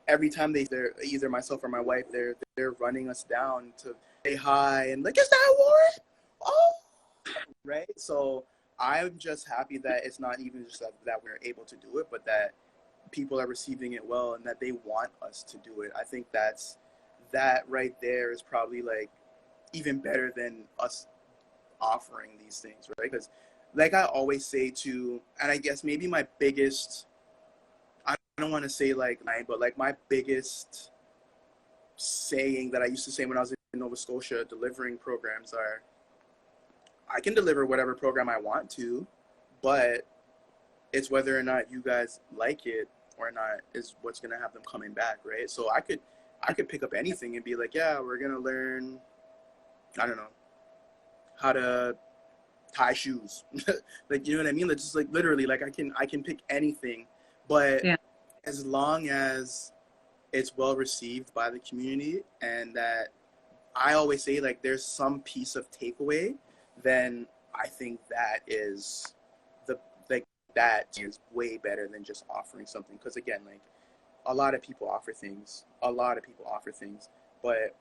every time they're either myself or my wife, they're running us down to say hi and like, is that Warren? Oh, right. So I'm just happy that it's not even just that we're able to do it, but that people are receiving it well and that they want us to do it. I think that right there is probably like even better than us offering these things, right? Because like I always say to, and I guess maybe my biggest, I don't want to say like mine, but like my biggest saying that I used to say when I was in Nova Scotia delivering programs are, I can deliver whatever program I want to, but it's whether or not you guys like it or not is what's gonna have them coming back, right? So I could pick up anything and be like, yeah, we're gonna learn, I don't know, how to tie shoes. Like, you know what I mean? Like, just like literally, like I can pick anything, but Yeah. as long as it's well received by the community and that I always say like there's some piece of takeaway, then I think that is the like that is way better than just offering something. Because again, like a lot of people offer things, but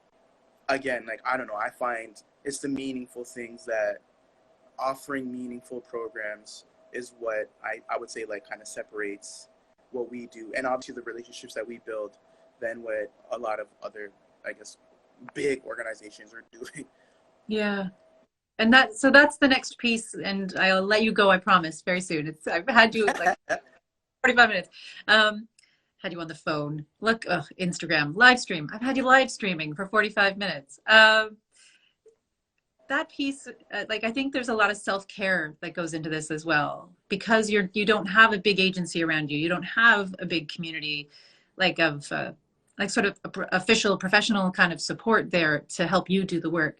again, like I don't know, I find it's the meaningful things that offering meaningful programs is what I would say like kind of separates what we do and obviously the relationships that we build than what a lot of other, I guess, big organizations are doing. Yeah. And so that's the next piece, and I'll let you go, I promise, very soon. I've had you like 45 minutes. Had you on the phone. Look, Instagram, live stream. I've had you live streaming for 45 minutes. That piece, like I think there's a lot of self-care that goes into this as well, because you don't have a big agency around you. You don't have a big community like of like sort of official professional kind of support there to help you do the work.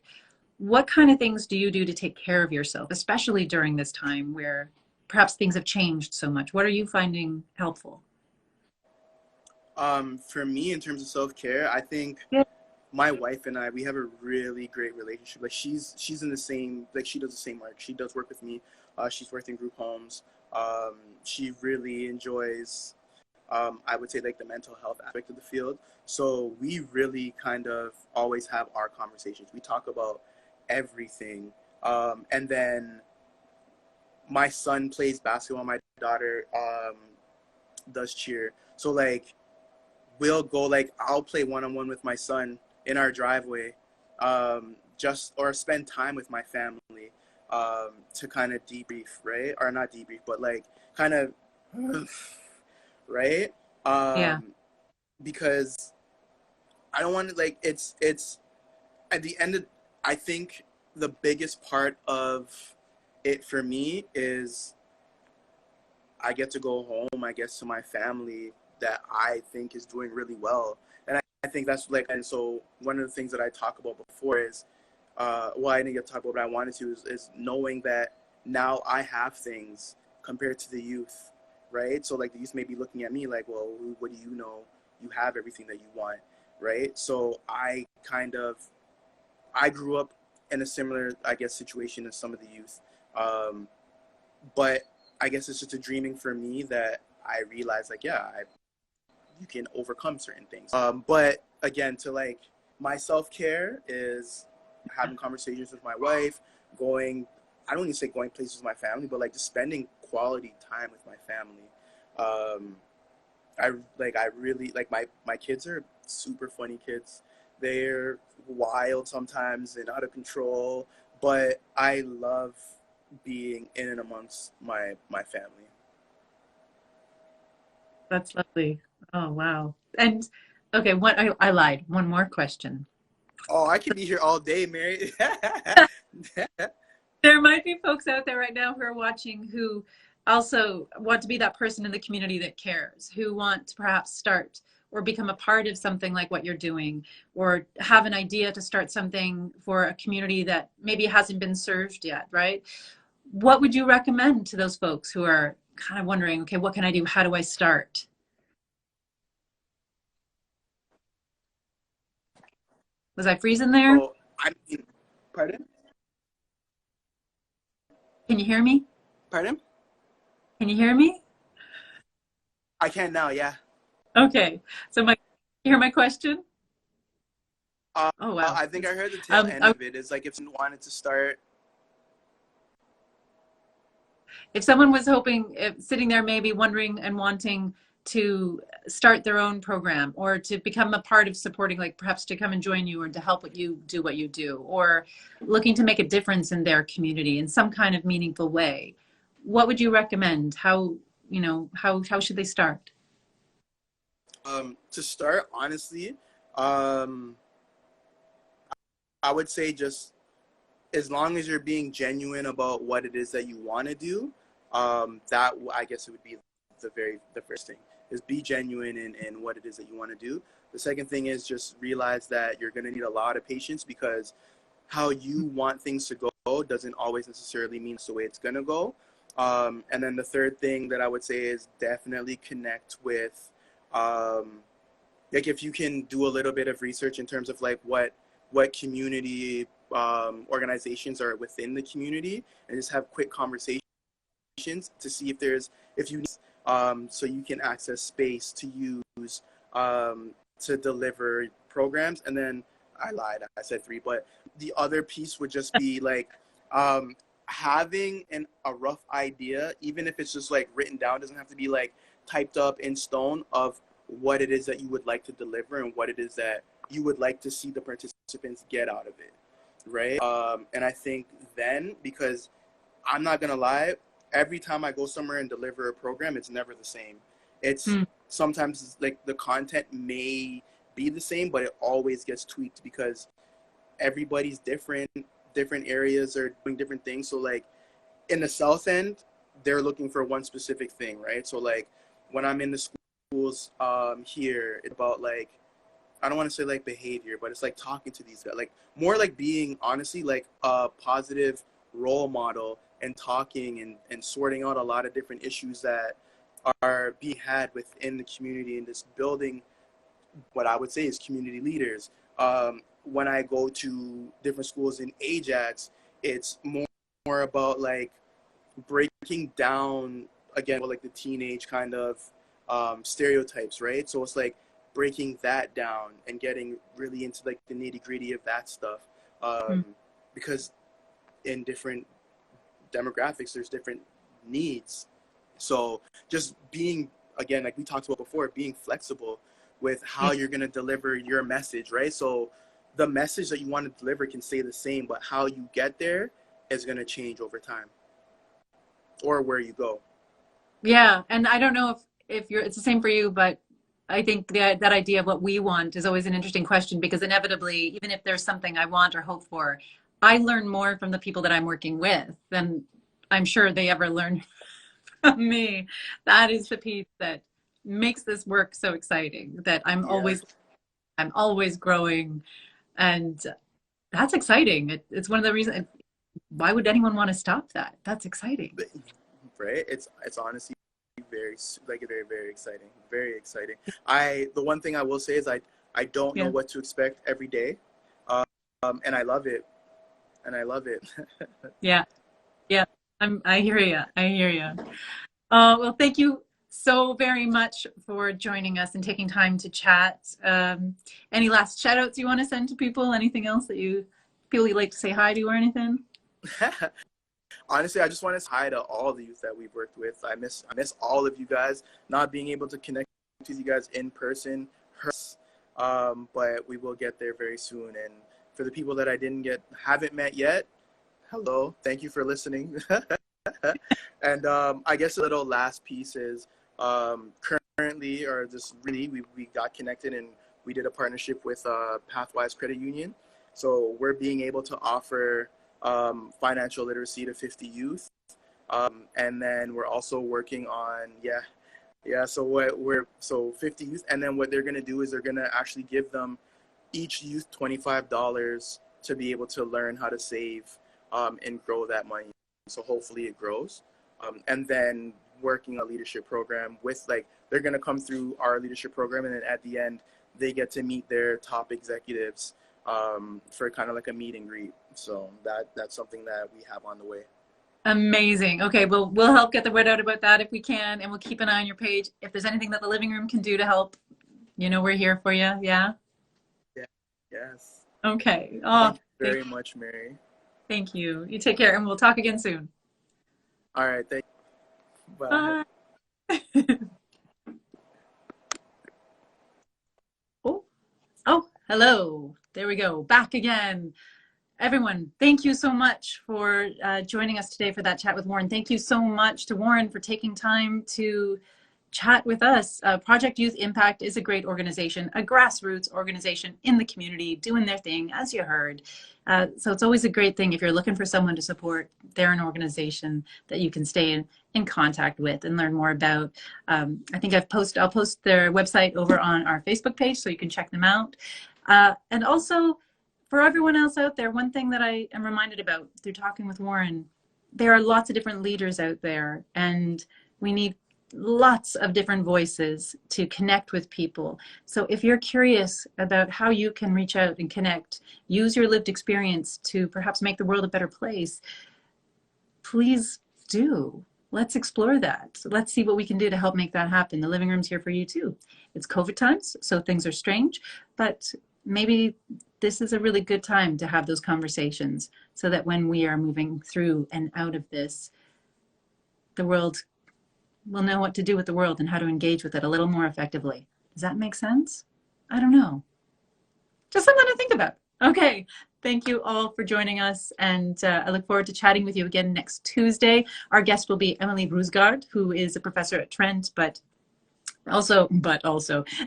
What kind of things do you do to take care of yourself, especially during this time where perhaps things have changed so much? What are you finding helpful? For me, in terms of self-care, I think Yeah. my wife and I, we have a really great relationship. Like she's in the same, like she does the same work. She does work with me. She's worked in group homes. She really enjoys, I would say, like the mental health aspect of the field. So we really kind of always have our conversations. We talk about everything. And then my son plays basketball. My daughter does cheer. So like we'll go, like I'll play one-on-one with my son in our driveway, just or spend time with my family to kind of debrief, right? Or not debrief, but like kind of right? Yeah. Because I don't want to like it's at the end of, I think the biggest part of it for me is I get to go home, I guess, to my family that I think is doing really well. And I think that's like, and so one of the things that I talk about before is, well, I didn't get to talk about what I wanted to is knowing that now I have things compared to the youth, right? So like the youth may be looking at me like, well, what do you know? You have everything that you want, right? So I grew up in a similar, I guess, situation as some of the youth. But I guess it's just a dreaming for me that I realized like, yeah, you can overcome certain things. But again, to like my self-care is having conversations with my wife, going, I don't even say going places with my family, but like just spending quality time with my family. Um, I really like my kids are super funny kids. They're wild sometimes and out of control, but I love being in and amongst my family. That's lovely. Oh, wow. And okay, I lied. One more question. Oh, I could be here all day, Mary. There might be folks out there right now who are watching who also want to be that person in the community that cares, who want to perhaps start or become a part of something like what you're doing, or have an idea to start something for a community that maybe hasn't been served yet, right? What would you recommend to those folks who are kind of wondering, okay, what can I do? How do I start? Was I freezing there? So I mean, pardon, Can you hear me? pardon. Can you hear me? I can now, yeah. Okay. So you hear my question? Uh, Oh wow. I think It's, I heard the tail end I, of it. It's like if someone wanted to start. if someone was hoping, if, sitting there maybe wondering and wanting to start their own program or to become a part of supporting, like perhaps to come and join you or to help what you do, or looking to make a difference in their community in some kind of meaningful way, what would you recommend? How, how should they start? To start, honestly, um, I would say just as long as you're being genuine about what it is that you want to do, that I guess it would be the first thing is be genuine in what it is that you want to do. The second thing is just realize that you're going to need a lot of patience because how you want things to go doesn't always necessarily mean it's the way it's going to go. And then the third thing that I would say is definitely connect with, like if you can do a little bit of research in terms of like what community organizations are within the community and just have quick conversations to see if there's if you need so you can access space to use to deliver programs. And then I lied, I said three, but the other piece would just be like um, having a rough idea, even if it's just like written down, doesn't have to be like typed up in stone, of what it is that you would like to deliver and what it is that you would like to see the participants get out of it, right? And I think then, because I'm not gonna lie, every time I go somewhere and deliver a program, it's never the same. It's Hmm. sometimes like the content may be the same, but it always gets tweaked because everybody's different. Different areas are doing different things. So like in the South End, they're looking for one specific thing, right? So like when I'm in the schools here, it's about like I don't want to say like behavior, but it's like talking to these guys, like more like being honestly like a positive role model and talking and sorting out a lot of different issues that are being had within the community and just building what I would say is community leaders. When I go to different schools in Ajax, it's more about like breaking down again with like the teenage kind of stereotypes, right? So it's like breaking that down and getting really into like the nitty gritty of that stuff, Hmm. because in different demographics there's different needs. So just being, again, like we talked about before, being flexible with how Yeah. you're going to deliver your message, right? So the message that you want to deliver can stay the same, but how you get there is going to change over time or where you go. Yeah, and I don't know if you're it's the same for you, but I think that idea of what we want is always an interesting question because inevitably, even if there's something I want or hope for, I learn more from the people that I'm working with than I'm sure they ever learn from me. That is the piece that makes this work so exciting, that Yeah. I'm always growing, and that's exciting. It's one of the reasons. Why would anyone want to stop that? That's exciting. Right, it's honestly very like very exciting, very exciting. I The one thing I will say is I don't know Yeah. what to expect every day, and I love it, and I love it. Yeah. Yeah, I hear you. I hear you. Well, thank you so very much for joining us and taking time to chat. Any last shout outs you want to send to people? Anything else that you feel you'd like to say hi to or anything? Honestly, I just want to say hi to all the youth that we've worked with. I miss all of you guys. Not being able to connect with you guys in person hurts, but we will get there very soon. And for the people that I didn't get haven't met yet, hello, thank you for listening. And I guess a little last piece is currently, or just really, we got connected and we did a partnership with Pathwise Credit Union. So we're being able to offer financial literacy to 50 youth. And then we're also working on, yeah. So what we're, so 50 youth. And then what they're going to do is they're going to actually give them each youth $25 to be able to learn how to save and grow that money. So hopefully it grows. And then working a leadership program with like, they're going to come through our leadership program. And then at the end, they get to meet their top executives for kind of like a meet and greet. So that's something that we have on the way. Amazing. Okay, well, we'll help get the word out about that if we can, and we'll keep an eye on your page. If there's anything that the living room can do to help, we're here for you. Yeah. Yeah. Yes. Okay. Oh, Thank you very much, Mary. thank you. You take care, and we'll talk again soon. All right. Thank you. Bye. Bye. Oh, oh, hello. There we go. Back again. Everyone, thank you so much for joining us today for that chat with Warren. Thank you so much to Warren for taking time to chat with us. Project Youth Impact is a great organization, a grassroots organization in the community doing their thing, as you heard. So it's always a great thing if you're looking for someone to support. They're an organization that you can stay in contact with and learn more about. I think I'll post their website over on our Facebook page so you can check them out. And also, for everyone else out there, one thing that I am reminded about through talking with Warren, there are lots of different leaders out there, and we need lots of different voices to connect with people. So if you're curious about how you can reach out and connect, use your lived experience to perhaps make the world a better place, please do. Let's explore that. Let's see what we can do to help make that happen. The living room's here for you too. It's COVID times, so things are strange, but maybe this is a really good time to have those conversations so that when we are moving through and out of this, the world will know what to do with the world and how to engage with it a little more effectively. Does that make sense? I don't know. Just something to think about. Okay. Thank you all for joining us. And I look forward to chatting with you again next Tuesday. Our guest will be Emily Brusgaard, who is a professor at Trent, but also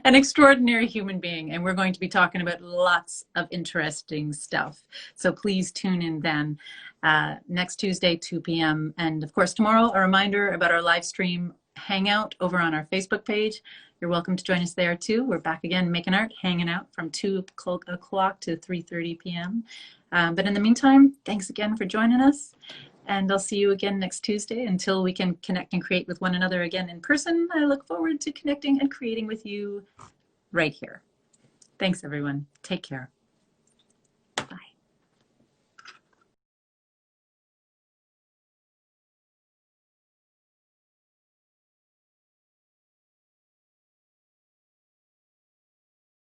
an extraordinary human being. And we're going to be talking about lots of interesting stuff. So please tune in then next Tuesday, 2 p.m. And of course, tomorrow, a reminder about our live stream hangout over on our Facebook page. You're welcome to join us there too. We're back again making art, hanging out from 2 o'clock to 3:30 p.m. But in the meantime, thanks again for joining us. And I'll see you again next Tuesday. Until we can connect and create with one another again in person, I look forward to connecting and creating with you right here. Thanks, everyone. Take care.